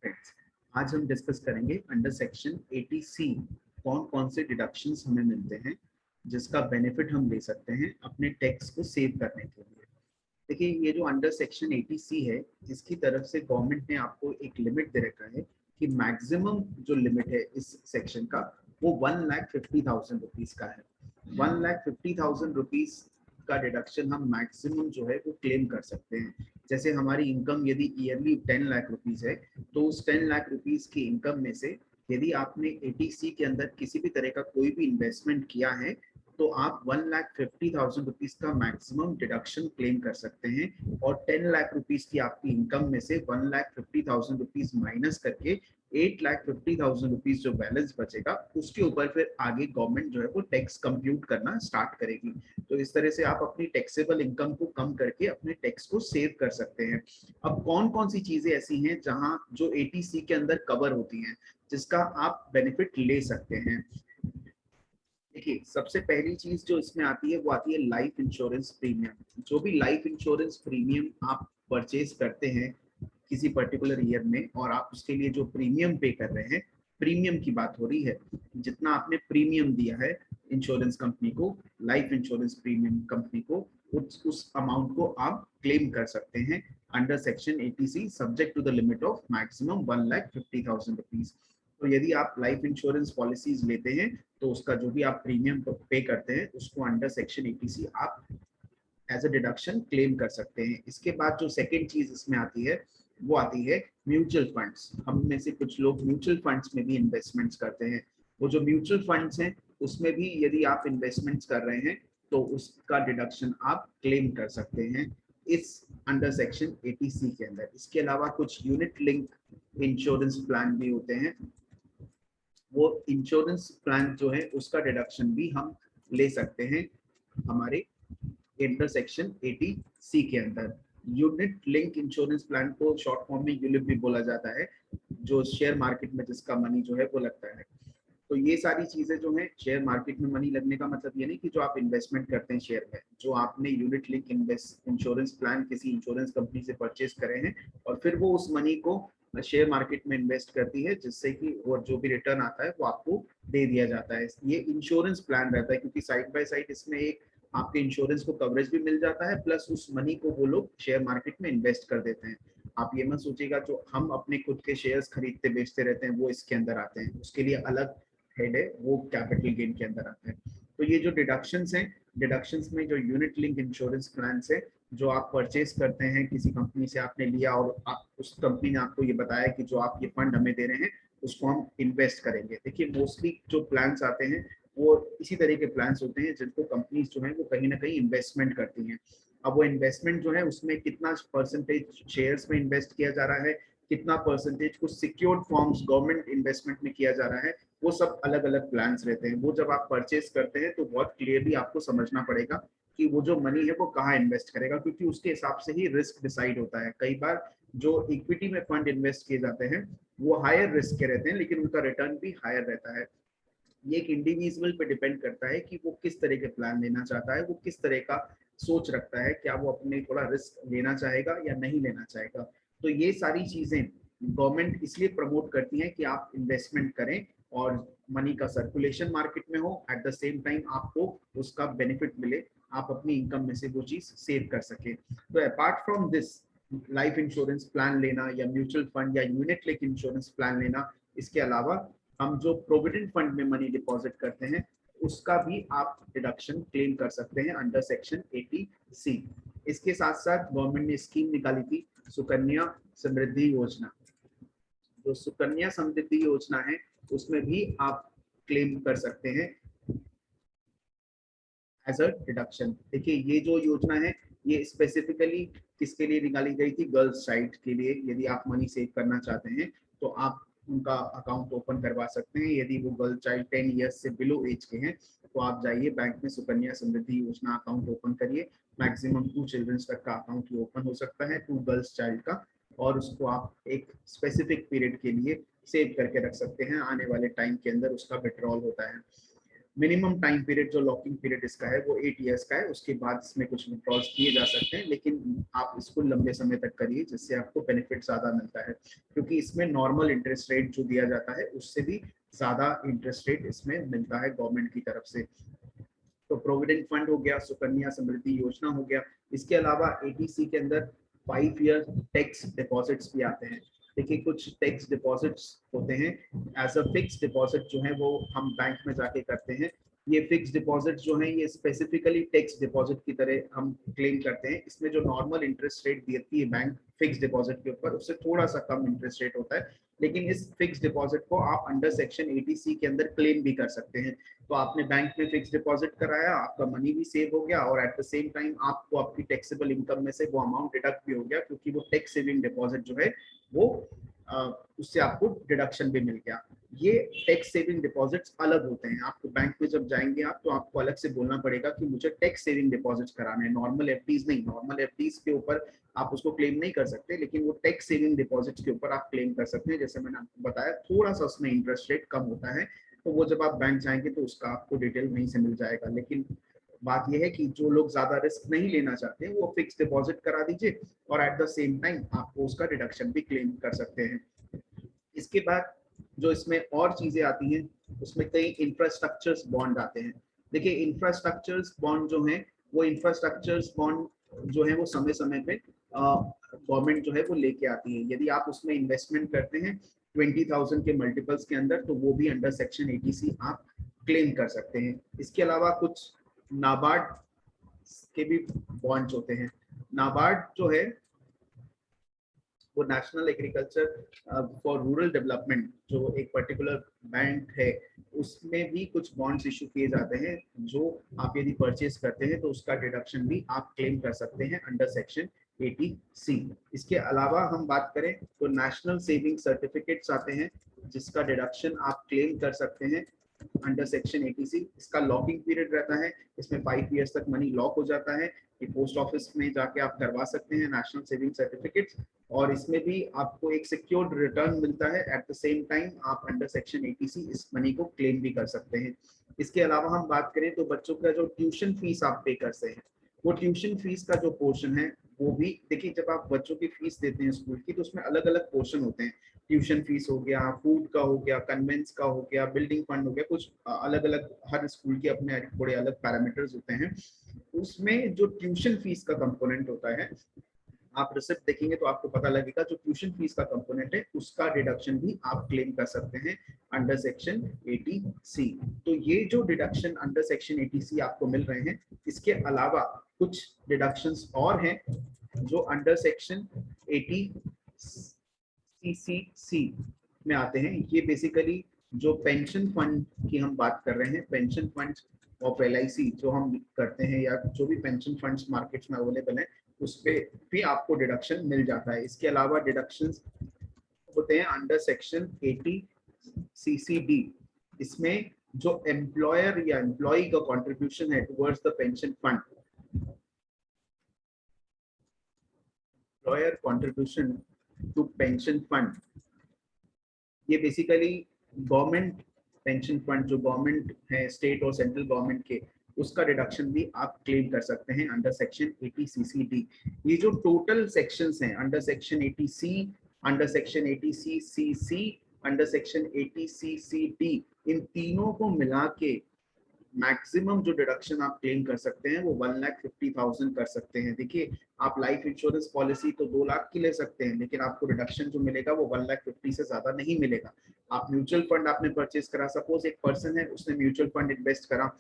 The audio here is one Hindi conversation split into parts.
फ्रेंड्स, आज हम डिस्कस करेंगे अंडर सेक्शन 80C कौन कौन से डिडक्शंस हमें मिलते हैं जिसका बेनिफिट हम ले सकते हैं अपने टैक्स को सेव करने के लिए। देखिए, ये जो अंडर सेक्शन 80C है, इसकी तरफ से गवर्नमेंट ने आपको एक लिमिट दे रखा है कि मैक्सिमम जो लिमिट है इस सेक्शन का वो 1,50,000 रुपीज का है। 1,50,000 रुपीज का डिडक्शन हम मैक्सिमम जो है वो क्लेम कर सकते हैं। जैसे हमारी इनकम यदि ईयरली 10 लाख रुपीज है, तो उस 10 लाख रुपीज की इनकम में से यदि आपने 80C के अंदर किसी भी तरह का कोई भी इन्वेस्टमेंट किया है, तो आप 1,50,000 रुपीज का मैक्सिमम डिडक्शन क्लेम कर सकते हैं। और 10 लाख रुपीज की आपकी इनकम में से 1,50,000 रुपीज माइनस करके 8,50,000 रुपीज जो बैलेंस बचेगा, उसके ऊपर फिर आगे गवर्नमेंट जो है वो टैक्स कंप्यूट करना स्टार्ट करेगी। तो इस तरह से आप अपनी टैक्सेबल इनकम को कम करके अपने टैक्स को सेव कर सकते हैं। अब कौन कौन सी चीजें ऐसी हैं जहां जो 80C के अंदर कवर होती हैं जिसका आप बेनिफिट ले सकते हैं। देखिए, सबसे पहली चीज जो इसमें आती है वो आती है लाइफ इंश्योरेंस प्रीमियम। जो भी लाइफ इंश्योरेंस प्रीमियम आप परचेज करते हैं किसी पर्टिकुलर ईयर में, और आप उसके लिए जो प्रीमियम पे कर रहे हैं, प्रीमियम की बात हो रही है, जितना आपने प्रीमियम दिया है इंश्योरेंस कंपनी को, लाइफ इंश्योरेंस प्रीमियम कंपनी को, उस अमाउंट को आप क्लेम कर सकते हैं under section 80C subject to the limit of maximum 1,50,000 rupees. तो यदि आप लाइफ इंश्योरेंस पॉलिसीज लेते हैं तो उसका जो भी आप प्रीमियम पे करते हैं उसको अंडर सेक्शन 80C आप एज अ डिडक्शन क्लेम कर सकते हैं। इसके बाद जो सेकेंड चीज इसमें आती है वो आती है म्यूचुअल फंड्स। हम में से कुछ लोग म्यूचुअल फंड्स में भी इन्वेस्टमेंट्स करते हैं। वो जो म्यूचुअल फंड्स हैं उसमें भी यदि आप इन्वेस्टमेंट्स कर रहे हैं तो उसका डिडक्शन आप क्लेम कर सकते हैं इस अंडर सेक्शन 80C के अंदर। इसके अलावा कुछ यूनिट लिंक इंश्योरेंस प्लान भी होते हैं। वो इंश्योरेंस प्लान जो है उसका डिडक्शन भी हम ले सकते हैं हमारे इंटर सेक्शन 80C के अंदर। यूनिट लिंक इंश्योरेंस प्लान को शॉर्ट फॉर्म में यूलिप भी बोला जाता है, जो शेयर मार्केट में जिसका मनी जो है वो लगता है। तो ये सारी चीजें जो है, शेयर मार्केट में मनी लगने का मतलब ये नहीं कि जो आप इन्वेस्टमेंट करते हैं शेयर में, जो आपने यूनिट लिंक इंश्योरेंस प्लान किसी इंश्योरेंस कंपनी से परचेज करे हैं और फिर वो उस मनी को शेयर मार्केट में इन्वेस्ट करती है, जिससे कि वो जो भी रिटर्न आता है वो आपको दे दिया जाता है। ये इंश्योरेंस प्लान रहता है, क्योंकि साइड बाय साइड इसमें एक आपके इंश्योरेंस को कवरेज भी मिल जाता है, प्लस उस मनी को वो लोग शेयर मार्केट में इन्वेस्ट कर देते हैं। आप ये मत सोचिएगा जो हम अपने खुद के शेयर्स खरीदते बेचते रहते हैं वो इसके अंदर आते हैं, उसके लिए अलग हेड है, वो कैपिटल गेन के अंदर आता है। तो ये जो डिडक्शंस हैं, डिडक्शंस में जो यूनिट लिंक इंश्योरेंस प्लान है, जो आप परचेज करते हैं किसी कंपनी से, आपने लिया और आप उस कंपनी ने आपको ये बताया कि जो आप ये फंड हमें दे रहे हैं उसको हम इन्वेस्ट करेंगे। देखिए, मोस्टली जो प्लान्स आते हैं वो इसी तरह के प्लान्स होते हैं जिनको कंपनीज जो है वो कहीं ना कहीं इन्वेस्टमेंट करती हैं। अब वो इन्वेस्टमेंट जो है उसमें कितना परसेंटेज शेयर्स में इन्वेस्ट किया जा रहा है, कितना परसेंटेज कुछ सिक्योर्ड फॉर्म्स गवर्नमेंट इन्वेस्टमेंट में किया जा रहा है, वो सब अलग अलग प्लान्स रहते हैं। वो जब आप परचेज करते हैं तो बहुत क्लियरली आपको समझना पड़ेगा कि वो जो मनी है वो कहाँ इन्वेस्ट करेगा, क्योंकि उसके हिसाब से ही रिस्क डिसाइड होता है। कई बार जो इक्विटी में फंड इन्वेस्ट किए जाते हैं वो हायर रिस्क के रहते हैं, लेकिन उनका रिटर्न भी हायर रहता है। ये एक इंडिविजुअल पे डिपेंड करता है कि वो किस तरह के प्लान लेना चाहता है, वो किस तरह का सोच रखता है, क्या वो अपने थोड़ा रिस्क लेना चाहेगा या नहीं लेना चाहेगा। तो ये सारी चीजें गवर्नमेंट इसलिए प्रमोट करती है कि आप इन्वेस्टमेंट करें और मनी का सर्कुलेशन मार्केट में हो, एट द सेम टाइम आपको उसका बेनिफिट मिले, आप अपनी इनकम में से वो चीज सेव कर सके। तो apart from this, life insurance plan लेना या म्यूचुअल फंड या यूनिट लिंक इंश्योरेंस प्लान लेना, इसके अलावा हम जो प्रोविडेंट फंड में मनी डिपॉजिट करते हैं उसका भी आप डिडक्शन क्लेम कर सकते हैं अंडर सेक्शन 80C। इसके साथ साथ गवर्नमेंट ने स्कीम निकाली थी सुकन्या समृद्धि योजना। जो सुकन्या समृद्धि योजना है उसमें भी आप क्लेम कर सकते हैं एज अ डिडक्शन। देखिए, ये जो योजना है ये स्पेसिफिकली किसके लिए निकाली गई थी? गर्ल्स चाइल्ड के लिए। यदि आप मनी सेव करना चाहते हैं तो आप उनका अकाउंट ओपन करवा सकते हैं। यदि वो गर्ल चाइल्ड 10 ईयर्स से बिलो एज के हैं तो आप जाइए बैंक में, सुकन्या समृद्धि योजना अकाउंट ओपन करिए। मैक्सिमम 2 चिल्ड्रंस तक का अकाउंट ही ओपन हो सकता है, 2 गर्ल्स चाइल्ड का, और उसको आप एक स्पेसिफिक पीरियड के लिए सेव करके रख सकते हैं। आने वाले टाइम के अंदर उसका विड्रॉल होता है। मिनिमम टाइम पीरियड जो लॉकिंग पीरियड इसका है वो 8 ईयर्स का है, उसके बाद इसमें कुछ विड्रॉल्स किए जा सकते हैं, लेकिन आप इसको लंबे समय तक करिए जिससे आपको बेनिफिट ज्यादा मिलता है, क्योंकि इसमें नॉर्मल इंटरेस्ट रेट जो दिया जाता है उससे भी ज्यादा इंटरेस्ट रेट इसमें मिलता है गवर्नमेंट की तरफ से। तो प्रोविडेंट फंड हो गया, सुकन्या समृद्धि योजना हो गया, इसके अलावा एटीसी के अंदर 5 ईयर टैक्स डिपॉजिट्स भी आते हैं। देखिए कुछ टैक्स डिपॉजिट्स होते हैं एज अ फिक्स डिपॉजिट जो है वो हम बैंक में जाके करते हैं। ये फिक्स डिपॉजिट जो है ये स्पेसिफिकली टैक्स डिपॉजिट की तरह हम क्लेम करते हैं। इसमें जो नॉर्मल इंटरेस्ट रेट देती है बैंक फिक्स डिपॉजिट के ऊपर उससे थोड़ा सा कम इंटरेस्ट रेट होता है, लेकिन इस फिक्स डिपॉजिट को आप अंडर सेक्शन 80C के अंदर क्लेम भी कर सकते हैं। तो आपने बैंक में फिक्स डिपॉजिट कराया, आपका मनी भी सेव हो गया और एट द सेम टाइम आपको आपकी टैक्सेबल इनकम में से वो अमाउंट डिडक्ट भी हो गया, क्योंकि वो टैक्स सेविंग डिपॉजिट जो है वो उससे आपको डिडक्शन भी मिल गया। ये टैक्स सेविंग डिपॉजिट्स अलग होते हैं। आपको बैंक में जब जाएंगे आप तो आपको अलग से बोलना पड़ेगा कि मुझे टैक्स सेविंग डिपॉजिट्स कराने हैं, नॉर्मल एफडीज नहीं। नॉर्मल एफडीज के ऊपर आप उसको क्लेम नहीं कर सकते, लेकिन वो टैक्स सेविंग डिपॉजिट्स के ऊपर आप क्लेम कर सकते हैं। जैसे मैंने आपको बताया थोड़ा सा उसमें इंटरेस्ट रेट कम होता है, तो वो जब आप बैंक जाएंगे तो उसका आपको डिटेल वहीं से मिल जाएगा। लेकिन बात यह है कि जो लोग ज्यादा रिस्क नहीं लेना चाहते वो फिक्स डिपॉजिट करा दीजिए और एट द सेम टाइम आपको उसका डिडक्शन भी क्लेम कर सकते हैं। इसके बाद जो इसमें और चीजें आती हैं उसमें कई इंफ्रास्ट्रक्चर्स बॉन्ड आते हैं। देखिए इंफ्रास्ट्रक्चर्स बॉन्ड जो है वो इंफ्रास्ट्रक्चर्स बॉन्ड जो है वो समय समय पे गवर्नमेंट जो है वो लेके आती है। यदि आप उसमें इन्वेस्टमेंट करते हैं 20,000 के मल्टीपल्स के अंदर तो वो भी अंडर सेक्शन 80C आप क्लेम कर सकते हैं। इसके अलावा कुछ नाबार्ड के भी बॉन्ड्स होते हैं। नाबार्ड जो है वो national agriculture for rural development जो एक पर्टिकुलर बैंक है उसमें भी कुछ बॉन्ड्स इशू किए जाते हैं, जो आप यदि परचेज करते हैं तो उसका डिडक्शन भी आप क्लेम कर सकते हैं अंडर सेक्शन 80C। इसके अलावा हम बात करें तो नेशनल सेविंग सर्टिफिकेट्स आते हैं जिसका डिडक्शन आप क्लेम कर सकते हैं अंडर सेक्शन 80C। इसका लॉकिंग पीरियड रहता है, इसमें 5 ईयर्स तक मनी लॉक हो जाता है। कि पोस्ट ऑफिस में जाके आप करवा सकते हैं नेशनल सेविंग सर्टिफिकेट्स, और इसमें भी आपको एक सिक्योर्ड रिटर्न मिलता है। एट द सेम टाइम आप अंडर सेक्शन 80C इस मनी को क्लेम भी कर सकते हैं। इसके अलावा हम बात करें तो बच्चों का जो ट्यूशन फीस आप पे करते हैं वो ट्यूशन फीस का जो पोर्शन है वो भी देखिए, जब आप बच्चों की फीस देते हैं स्कूल की तो उसमें अलग अलग पोर्शन होते हैं। ट्यूशन फीस हो गया, फूड का हो गया, कन्वेंस का हो गया, बिल्डिंग फंड हो गया, कुछ अलग अलग हर स्कूल के अपने थोड़े अलग पैरामीटर्स होते हैं। उसमें जो ट्यूशन फीस का कंपोनेंट होता है आप रिसिप्ट देखेंगे तो आपको पता लगेगा जो ट्यूशन फीस का कंपोनेंट है उसका डिडक्शन भी आप क्लेम कर सकते हैं अंडर सेक्शन 80C। तो ये जो डिडक्शन अंडर सेक्शन 80C आपको मिल रहे हैं, इसके अलावा कुछ डिडक्शंस और हैं जो अंडर सेक्शन 80CCC में आते हैं। ये बेसिकली जो पेंशन फंड की हम बात कर रहे हैं, पेंशन फंड ऑफ LIC जो हम करते हैं या जो भी पेंशन फंड्स मार्केट्स में अवेलेबल है उस पे भी आपको डिडक्शन मिल जाता है। इसके अलावा डिडक्शंस होते हैं अंडर सेक्शन 80CCD। इसमें जो एम्प्लॉयर या एम्प्लॉय का कंट्रीब्यूशन है towards the pension fund, employer contribution to pension fund, ये बेसिकली गवर्नमेंट पेंशन फंड जो गवर्नमेंट है स्टेट और सेंट्रल गवर्नमेंट के, उसका डिडक्शन भी आप क्लेम कर सकते हैं अंडर सेक्शन 80CCD। ये जो टोटल सेक्शंस हैं under section 80C, under section 80CCC, under section 80CCD, इन तीनों को मिला के मैक्सिमम जो डिडक्शन आप क्लेम कर सकते हैं वो 1,50,000 कर सकते हैं। देखिए आप लाइफ इंश्योरेंस पॉलिसी तो 2 लाख की ले सकते हैं, लेकिन आपको डिडक्शन जो मिलेगा वो 1,50,000 से ज्यादा नहीं मिलेगा। आप म्यूचुअल फंड आपने परचेज करा, सपोज एक पर्सन है उसने म्यूचुअल फंड इन्वेस्ट करा,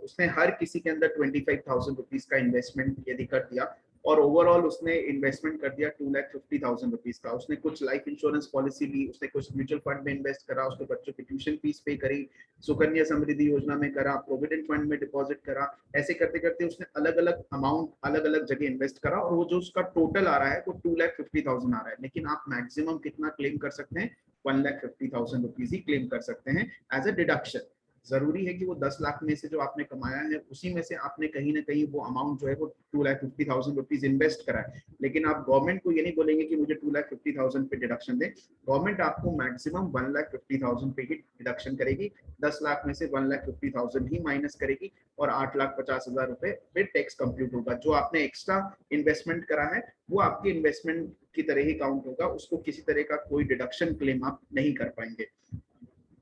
उसने हर किसी के अंदर 25,000 रुपीज का इन्वेस्टमेंट यदि कर दिया और ओवरऑल उसने इन्वेस्टमेंट कर दिया 2,50,000 रुपीज का। उसने कुछ लाइफ इंश्योरेंस पॉलिसी ली, उसने कुछ म्यूचुअल फंड में इन्वेस्ट करा, उसके बच्चों की ट्यूशन फीस पे करी, सुकन्या समृद्धि योजना में करा, प्रोविडेंट फंड में डिपॉजिट करा, ऐसे करते करते उसने अलग अलग अमाउंट अलग अलग जगह इन्वेस्ट करा और वो जो उसका टोटल आ रहा है वो 2,50,000 आ रहा है। लेकिन आप मैक्सिमम कितना क्लेम कर सकते हैं, 1,50,000 रुपीज ही क्लेम कर सकते हैं एज अ डिडक्शन। जरूरी है कि वो 10 लाख में से जो आपने कमाया है उसी में से आपने कहीं ना कहीं वो अमाउंट जो है वो 2,50,000 रुपीज इन्वेस्ट करा है। लेकिन आप गवर्नमेंट को ये नहीं बोलेंगे कि मुझे 2,50,000 पे डिडक्शन दे। गवर्नमेंट आपको मैक्सिमम 1,50,000 पे ही डिडक्शन करेगी। 10 लाख में से 1,50,000 ही माइनस करेगी और 8,50,000 रुपए पे टैक्स कंप्यूट होगा। जो आपने एक्स्ट्रा इन्वेस्टमेंट करा है वो आपके इन्वेस्टमेंट की तरह ही काउंट होगा, उसको किसी तरह का कोई डिडक्शन क्लेम आप नहीं कर पाएंगे।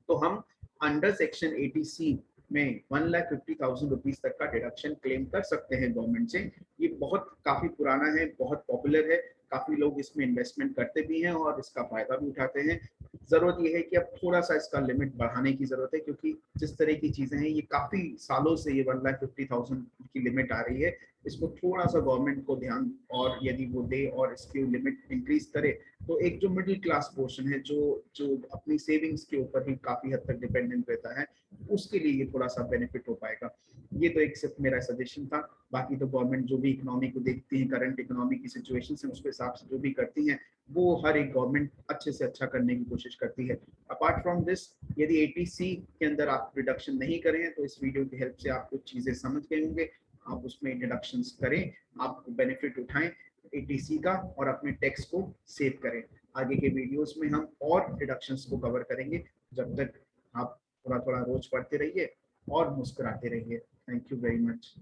तो हम अंडर सेक्शन 80C में 1,50,000 रुपीज तक का डिडक्शन क्लेम कर सकते हैं गवर्नमेंट से। ये बहुत काफी पुराना है, बहुत पॉपुलर है, काफी लोग इसमें इन्वेस्टमेंट करते भी हैं और इसका फायदा भी उठाते हैं। जरूरत यह है कि अब थोड़ा सा इसका लिमिट बढ़ाने की जरूरत है, क्योंकि जिस तरह की चीजें हैं ये काफी सालों से ये 1,50,000 की लिमिट आ रही है। इसको थोड़ा सा गवर्नमेंट को ध्यान और यदि वो दे और इसकी लिमिट इंक्रीज करे तो एक जो मिडिल क्लास पोर्शन है जो जो अपनी सेविंग्स के ऊपर ही काफी हद तक डिपेंडेंट रहता है, उसके लिए ये थोड़ा सा बेनिफिट हो पाएगा। ये तो एक सिर्फ मेरा सजेशन था। बाकी तो गवर्नमेंट जो भी इकोनॉमी को देखती है, करंट इकोनॉमी की सिचुएशन है उसके हिसाब से जो भी करती है वो हर एक गवर्नमेंट अच्छे से अच्छा करने की कोशिश करती है। अपार्ट फ्रॉम दिस, यदि 80C के अंदर आप रिडक्शन नहीं करें हैं तो इस वीडियो की हेल्प से आप कुछ चीजें समझ गए होंगे। आप उसमें डिडक्शंस करें, आप बेनिफिट उठाएं 80C का और अपने टैक्स को सेव करें। आगे के वीडियोस में हम और डिडक्शंस को कवर करेंगे। जब तक आप थोड़ा थोड़ा रोज पढ़ते रहिए और मुस्कुराते रहिए। Thank you very much.